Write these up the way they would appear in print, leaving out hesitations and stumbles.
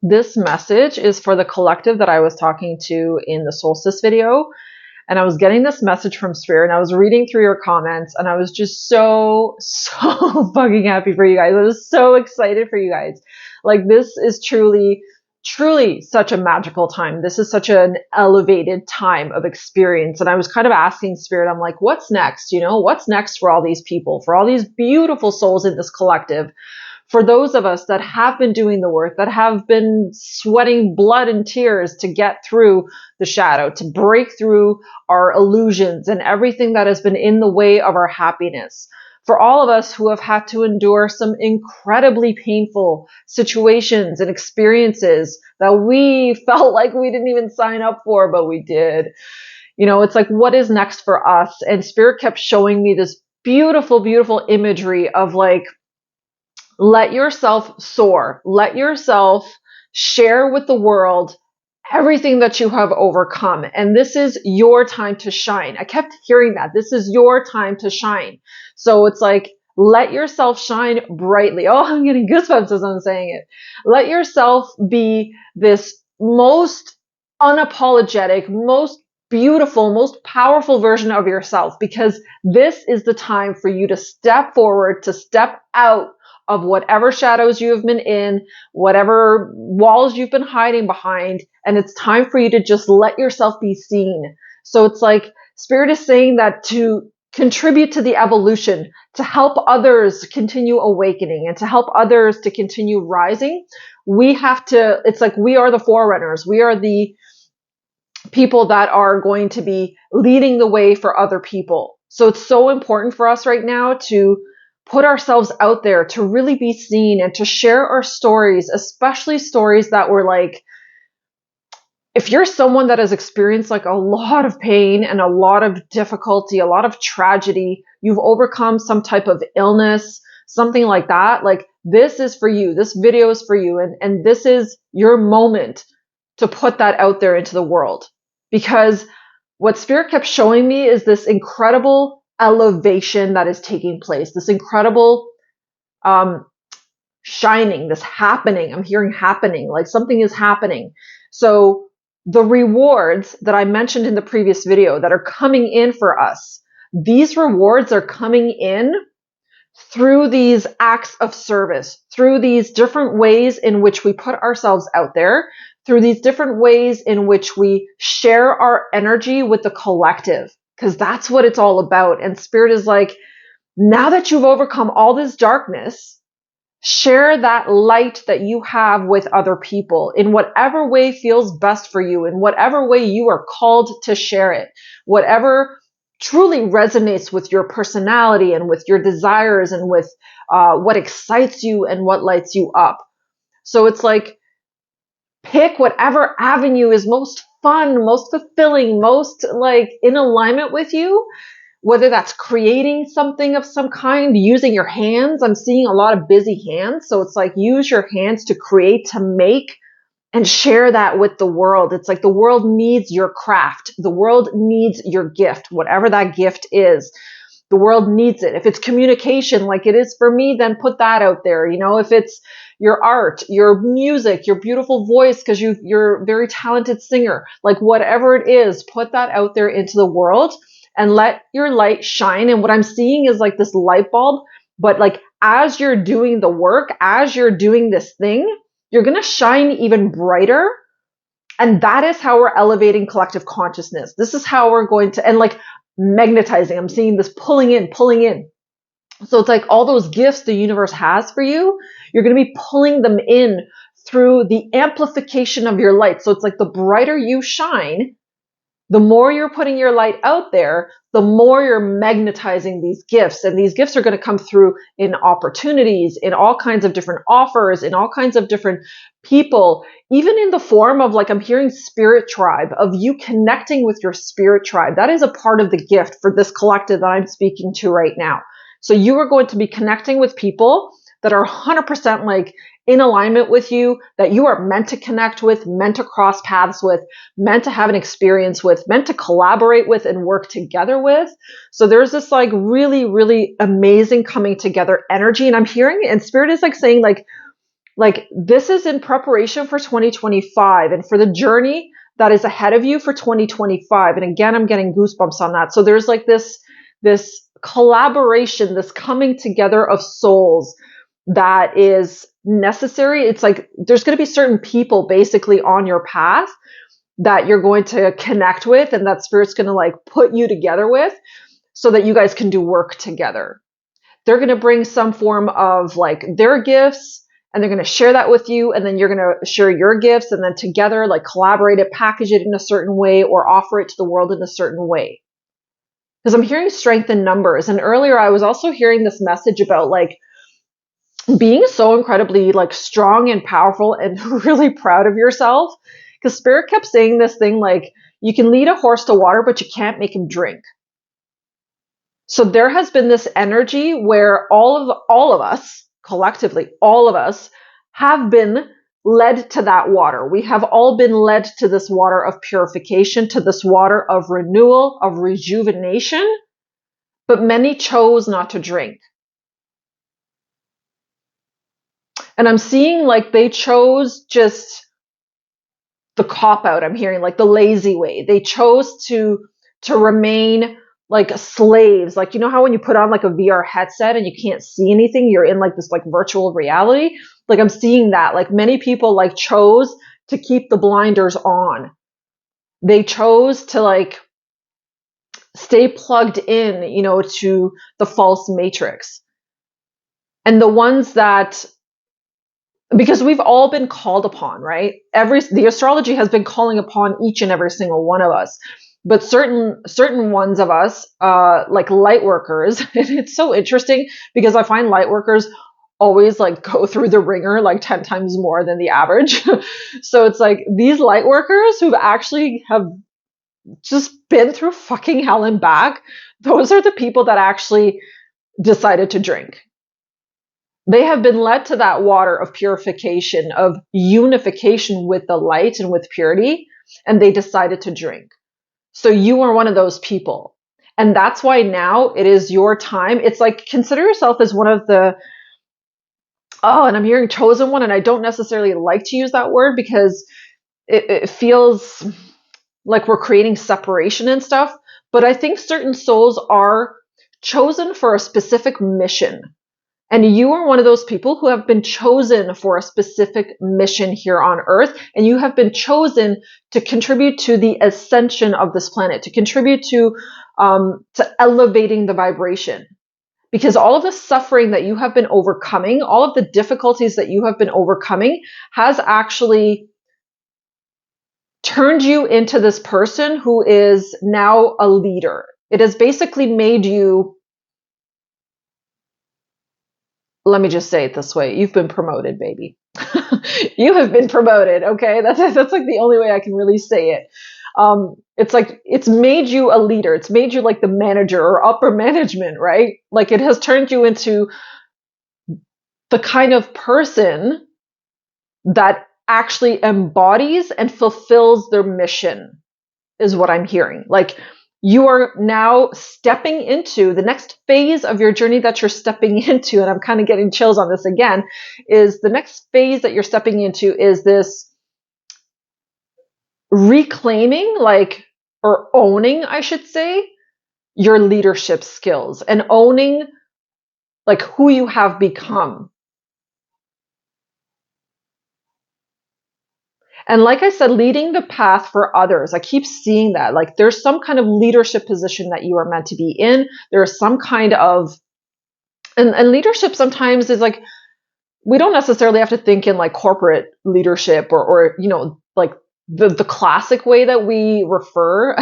This message is for the collective that I was talking to in the Solstice video. And I was getting this message from Spirit, and I was reading through your comments, and I was just so fucking happy for you guys. I was so excited for you guys. Like, this is truly, truly such a magical time. This is such an elevated time of experience. And I was kind of asking Spirit, I'm like, what's next? You know, what's next for all these people, for all these beautiful souls in this collective? For those of us that have been doing the work, that have been sweating blood and tears to get through the shadow, to break through our illusions and everything that has been in the way of our happiness. For all of us who have had to endure some incredibly painful situations and experiences that we felt like we didn't even sign up for, but we did. You know, it's like, what is next for us? And Spirit kept showing me this beautiful, beautiful imagery of like, let yourself soar. Let yourself share with the world everything that you have overcome. And this is your time to shine. I kept hearing that. This is your time to shine. So it's like, let yourself shine brightly. Oh, I'm getting goosebumps as I'm saying it. Let yourself be this most unapologetic, most beautiful, most powerful version of yourself, because this is the time for you to step forward, to step out of whatever shadows you have been in, whatever walls you've been hiding behind, and it's time for you to just let yourself be seen. So it's like Spirit is saying that to contribute to the evolution, to help others continue awakening and to help others to continue rising, we have to, it's like we are the forerunners. We are the people that are going to be leading the way for other people. So it's so important for us right now to put ourselves out there, to really be seen and to share our stories, especially stories that were like, if you're someone that has experienced like a lot of pain and a lot of difficulty, a lot of tragedy, you've overcome some type of illness, something like that, like this is for you. This video is for you. And this is your moment to put that out there into the world. Because what Spirit kept showing me is this incredible elevation that is taking place, this incredible shining, this happening. I'm hearing happening, like something is happening. So the rewards that I mentioned in the previous video that are coming in for us, these rewards are coming in through these acts of service, through these different ways in which we put ourselves out there, through these different ways in which we share our energy with the collective, because that's what it's all about. And Spirit is like, now that you've overcome all this darkness, share that light that you have with other people in whatever way feels best for you, in whatever way you are called to share it, whatever truly resonates with your personality and with your desires and with what excites you and what lights you up. So it's like, pick whatever avenue is most fun, most fulfilling, most like in alignment with you, whether that's creating something of some kind, using your hands. I'm seeing a lot of busy hands. So it's like, use your hands to create, to make, and share that with the world. It's like the world needs your craft. The world needs your gift, whatever that gift is. The world needs it. If it's communication, like it is for me, then put that out there. You know, if it's your art, your music, your beautiful voice, because you're a very talented singer, like whatever it is, put that out there into the world and let your light shine. And what I'm seeing is like this light bulb, but like as you're doing the work, as you're doing this thing, you're going to shine even brighter. And that is how we're elevating collective consciousness. This is how we're going to, and like magnetizing. I'm seeing this pulling in, pulling in. So it's like all those gifts the universe has for you, you're going to be pulling them in through the amplification of your light. So it's like the brighter you shine, the more you're putting your light out there, the more you're magnetizing these gifts. And these gifts are going to come through in opportunities, in all kinds of different offers, in all kinds of different people, even in the form of like, I'm hearing spirit tribe, of you connecting with your spirit tribe. That is a part of the gift for this collective that I'm speaking to right now. So you are going to be connecting with people that are 100% like in alignment with you, that you are meant to connect with, meant to cross paths with, meant to have an experience with, meant to collaborate with and work together with. So there's this like really, really amazing coming together energy. And I'm hearing it, and Spirit is like saying like, Like this is in preparation for 2025 and for the journey that is ahead of you for 2025. And again, I'm getting goosebumps on that. So there's like this collaboration, this coming together of souls that is necessary. It's like there's going to be certain people basically on your path that you're going to connect with and that spirit's going to like put you together with so that you guys can do work together. They're going to bring some form of like their gifts and they're going to share that with you. And then you're going to share your gifts and then together, like collaborate it, package it in a certain way or offer it to the world in a certain way. Because I'm hearing strength in numbers. And earlier I was also hearing this message about like being so incredibly like strong and powerful and really proud of yourself. Because spirit kept saying this thing like, you can lead a horse to water, but you can't make him drink. So there has been this energy where all of us, collectively, all of us have been led to that water. We have all been led to this water of purification, to this water of renewal, of rejuvenation, but many chose not to drink. And I'm seeing like they chose just the cop out. I'm hearing like the lazy way. They chose to remain like slaves. Like, you know how when you put on like a VR headset and you can't see anything, you're in like this like virtual reality. Like I'm seeing that like many people like chose to keep the blinders on. They chose to like stay plugged in, you know, to the false matrix. And the ones that, because we've all been called upon, right? The astrology has been calling upon each and every single one of us. But certain ones of us, like light workers, and it's so interesting because I find light workers always like go through the ringer like 10 times more than the average. So it's like these light workers who actually have just been through fucking hell and back, those are the people that actually decided to drink. They have been led to that water of purification, of unification with the light and with purity, and they decided to drink. So you are one of those people. And that's why now it is your time. It's like, consider yourself as one of the, and I'm hearing chosen one, and I don't necessarily like to use that word because it feels like we're creating separation and stuff. But I think certain souls are chosen for a specific mission. And you are one of those people who have been chosen for a specific mission here on Earth. And you have been chosen to contribute to the ascension of this planet, to contribute to elevating the vibration. Because all of the suffering that you have been overcoming, all of the difficulties that you have been overcoming has actually turned you into this person who is now a leader. It has basically made you, let me just say it this way, you've been promoted, baby. You have been promoted, okay? That's like the only way I can really say it. It's like, it's made you a leader. It's made you like the manager or upper management, right? Like it has turned you into the kind of person that actually embodies and fulfills their mission, is what I'm hearing. Like you are now stepping into the next phase of your journey that you're stepping into. And I'm kind of getting chills on this again, is the next phase that you're stepping into is this reclaiming, like, or owning, I should say, your leadership skills and owning like who you have become. And like I said, leading the path for others. I keep seeing that. Like there's some kind of leadership position that you are meant to be in. There's some kind of, and leadership sometimes is like, we don't necessarily have to think in like corporate leadership or you know, like the classic way that we refer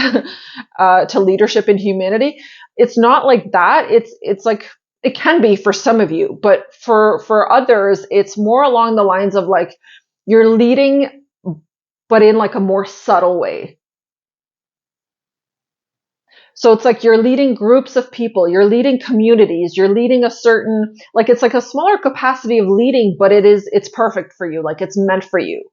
to leadership in humanity. It's not like that. It's like, it can be for some of you, but for others, it's more along the lines of like, you're leading but in like a more subtle way. So it's like you're leading groups of people, you're leading communities, you're leading a certain, like it's like a smaller capacity of leading, but it's perfect for you. Like it's meant for you.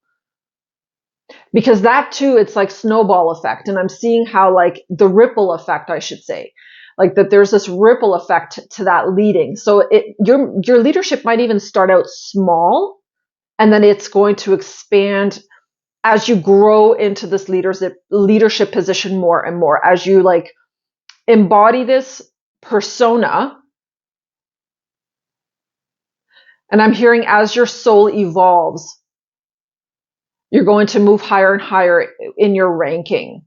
Because that too, it's like snowball effect. And I'm seeing how like the ripple effect, I should say, like that there's this ripple effect to that leading. So your leadership might even start out small And then it's going to expand as you grow into this leadership position more and more, as you like embody this persona. And I'm hearing as your soul evolves, you're going to move higher and higher in your ranking.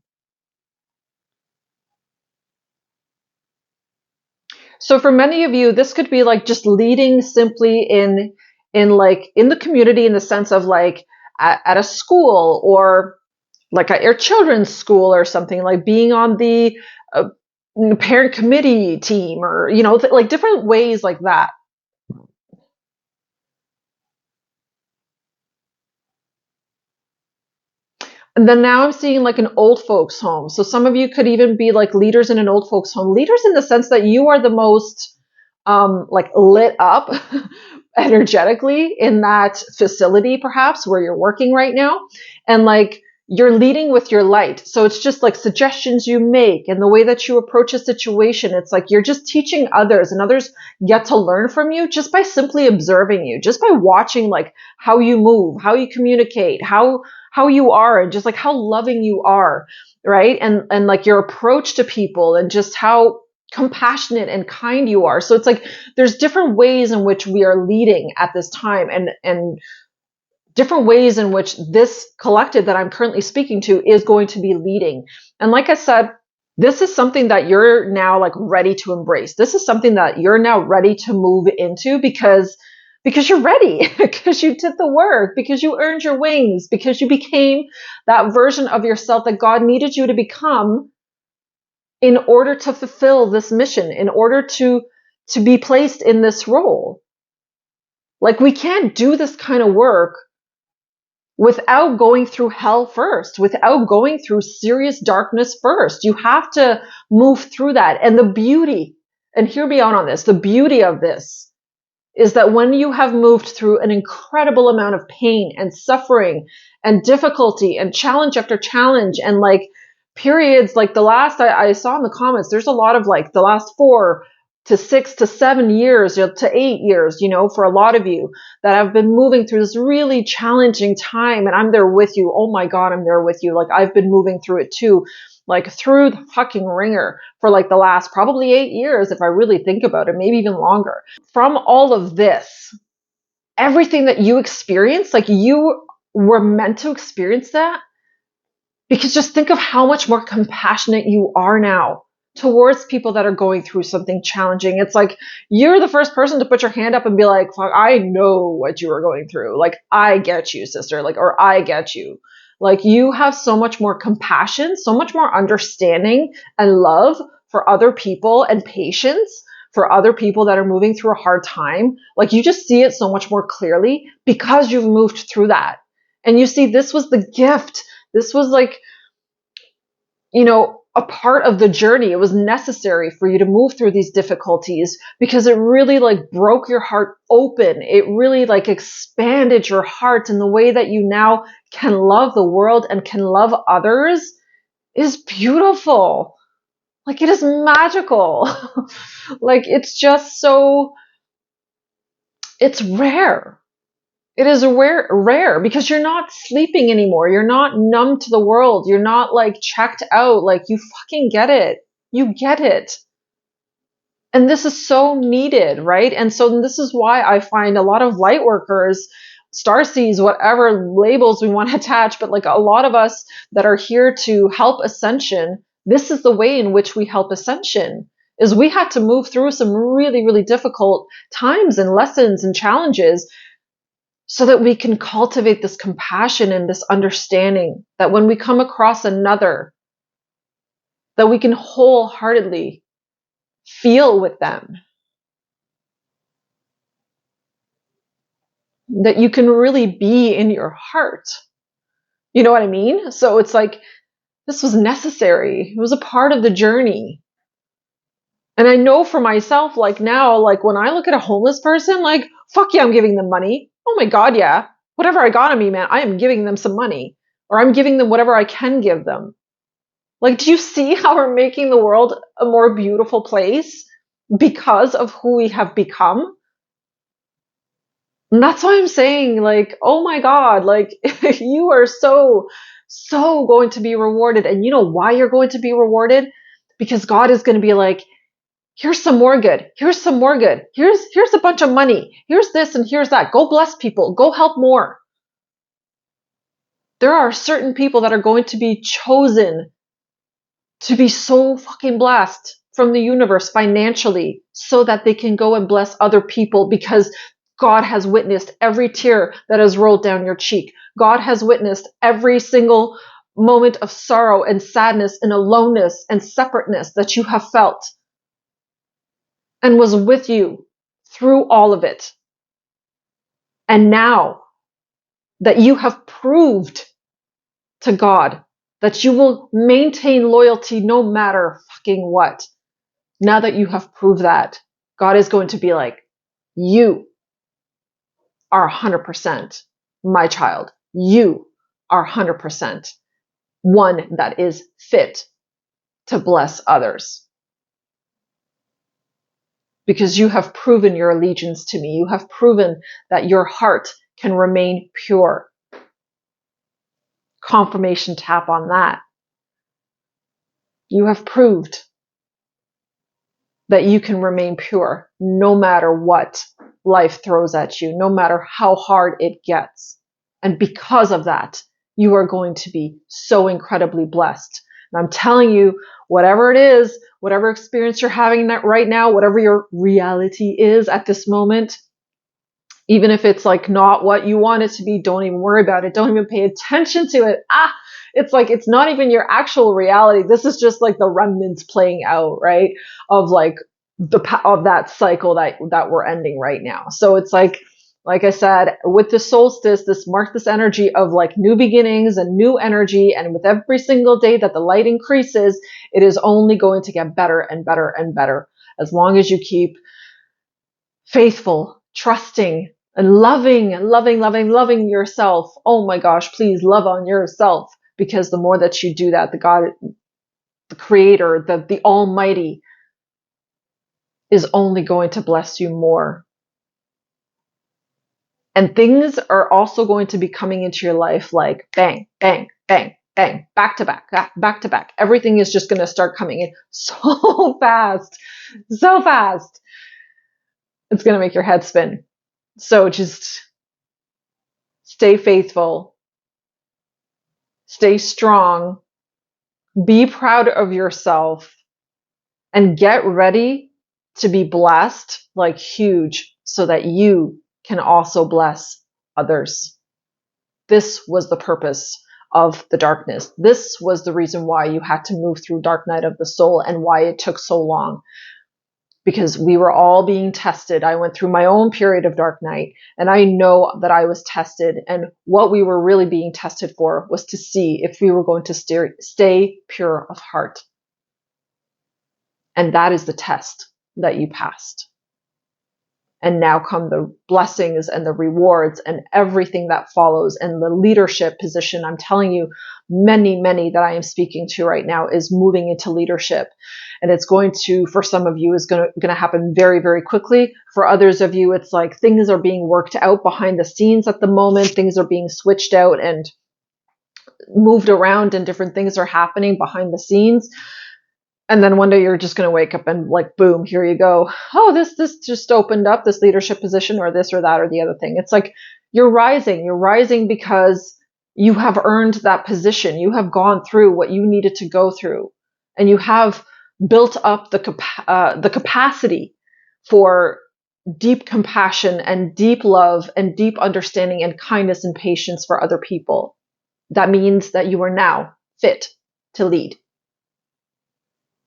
So for many of you, this could be like just leading simply in like in the community, in the sense of like at a school, or like at your children's school or something, like being on the parent committee team, or like different ways like that. And then now I'm seeing like an old folks home. So some of you could even be like leaders in an old folks home. Leaders in the sense that you are the most like lit up energetically in that facility, perhaps where you're working right now. And like you're leading with your light. So it's just like suggestions you make and the way that you approach a situation. It's like you're just teaching others, and others get to learn from you just by simply observing you, just by watching like how you move, how you communicate, how you are, and just like how loving you are, right? And like your approach to people, and just how compassionate and kind you are. So it's like there's different ways in which we are leading at this time, and different ways in which this collective that I'm currently speaking to is going to be leading. And like I said, this is something that you're now like ready to embrace. This is something that you're now ready to move into, because you're ready, because you did the work, because you earned your wings, because you became that version of yourself that God needed you to become in order to fulfill this mission, in order to be placed in this role. Like, we can't do this kind of work without going through hell first, without going through serious darkness first. You have to move through that. And the beauty, and hear me out on this, the beauty of this is that when you have moved through an incredible amount of pain and suffering and difficulty and challenge after challenge, and like periods like the last I saw in the comments, there's a lot of like the last 4 to 6 to 7 years, to 8 years, for a lot of you that have been moving through this really challenging time. And I'm there with you. Oh my God, I'm there with you. Like, I've been moving through it too, like through the fucking ringer for like the last probably 8 years, if I really think about it, maybe even longer. From all of this, everything that you experienced, like you were meant to experience that, because just think of how much more compassionate you are now towards people that are going through something challenging. It's like you're the first person to put your hand up and be like, fuck, I know what you are going through. Like, I get you, sister. Like, or I get you. Like, you have so much more compassion, so much more understanding and love for other people, and patience for other people that are moving through a hard time. Like, you just see it so much more clearly because you've moved through that. And you see, this was the gift. This was like, a part of the journey. It was necessary for you to move through these difficulties, because it really like broke your heart open. It really like expanded your heart, and the way that you now can love the world and can love others is beautiful. Like, it is magical. Like, it's just so, it's rare. It is rare, because you're not sleeping anymore. You're not numb to the world. You're not like checked out. Like, you fucking get it. You get it. And this is so needed, right? And so this is why I find a lot of light workers, starseeds, whatever labels we want to attach, but like a lot of us that are here to help ascension, this is the way in which we help ascension, is we had to move through some really, really difficult times and lessons and challenges, so that we can cultivate this compassion and this understanding, that when we come across another, that we can wholeheartedly feel with them, that you can really be in your heart. You know what I mean? So it's like, this was necessary. It was a part of the journey. And I know for myself, like now, like when I look at a homeless person, like, fuck yeah, I'm giving them money. Oh my God, yeah. Whatever I got on me, man, I am giving them some money, or I'm giving them whatever I can give them. Like, do you see how we're making the world a more beautiful place because of who we have become? And that's why I'm saying, like, oh my God, like, you are so, so going to be rewarded. And you know why you're going to be rewarded? Because God is going to be like, here's some more good. Here's some more good. Here's a bunch of money. Here's this and here's that. Go bless people. Go help more. There are certain people that are going to be chosen to be so fucking blessed from the universe financially so that they can go and bless other people, because God has witnessed every tear that has rolled down your cheek. God has witnessed every single moment of sorrow and sadness and aloneness and separateness that you have felt, and was with you through all of it. And now that you have proved to God that you will maintain loyalty no matter fucking what, now that you have proved that, God is going to be like, you are 100% my child. You are 100% one that is fit to bless others. Because you have proven your allegiance to me. You have proven that your heart can remain pure. Confirmation tap on that. You have proved that you can remain pure no matter what life throws at you, no matter how hard it gets. And because of that, you are going to be so incredibly blessed. And I'm telling you, whatever it is, whatever experience you're having right now, whatever your reality is at this moment, even if it's like not what you want it to be, don't even worry about it. Don't even pay attention to it. It's like, it's not even your actual reality. This is just like the remnants playing out, right? Of like of that cycle that we're ending right now. So it's like I said, with the solstice, this marks this energy of like new beginnings and new energy. And with every single day that the light increases, it is only going to get better and better and better. As long as you keep faithful, trusting, and loving yourself. Oh my gosh, please love on yourself, because the more that you do that, the God, the creator, the almighty is only going to bless you more. And things are also going to be coming into your life like bang, bang, bang, bang, back to back, back to back. Everything is just going to start coming in so fast, so fast. It's going to make your head spin. So just stay faithful, stay strong, be proud of yourself, and get ready to be blessed like huge so that you can also bless others. This was the purpose of the darkness. This was the reason why you had to move through dark night of the soul and why it took so long. Because we were all being tested. I went through my own period of dark night, and I know that I was tested. And what we were really being tested for was to see if we were going to stay pure of heart. And that is the test that you passed. And now come the blessings and the rewards and everything that follows, and the leadership position. I'm telling you, many that I am speaking to right now is moving into leadership. And it's going to, for some of you, is going to happen very, very quickly. For others of you, it's like things are being worked out behind the scenes at the moment. Things are being switched out and moved around, and different things are happening behind the scenes. And then one day you're just going to wake up and like, boom, here you go. Oh, this just opened up, this leadership position, or this or that or the other thing. It's like you're rising because you have earned that position. You have gone through what you needed to go through, and you have built up the capacity for deep compassion and deep love and deep understanding and kindness and patience for other people. That means that you are now fit to lead.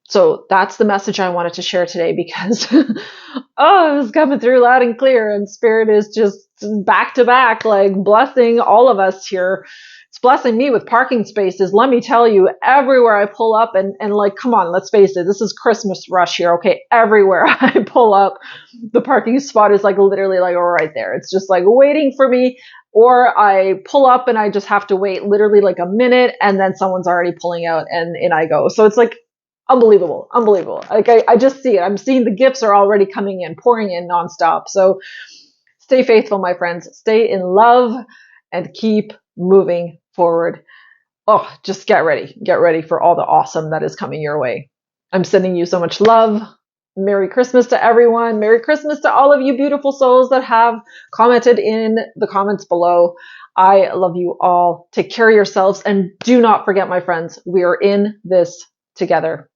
So that's the message I wanted to share today, because oh, it's coming through loud and clear, and Spirit is just back to back, like blessing all of us here. It's blessing me with parking spaces. Let me tell you, everywhere I pull up, and like, come on, let's face it, this is Christmas rush here, okay? Everywhere I pull up, the parking spot is like literally like right there. It's just like waiting for me. Or I pull up and I just have to wait literally like a minute, and then someone's already pulling out, and in I go. So it's like unbelievable. Like I just see it. I'm seeing the gifts are already coming in, pouring in nonstop. So Stay faithful, my friends. Stay in love and keep moving forward. Oh, just get ready. Get ready for all the awesome that is coming your way. I'm sending you so much love. Merry Christmas to everyone. Merry Christmas to all of you beautiful souls that have commented in the comments below. I love you all. Take care of yourselves. And do not forget, my friends, we are in this together.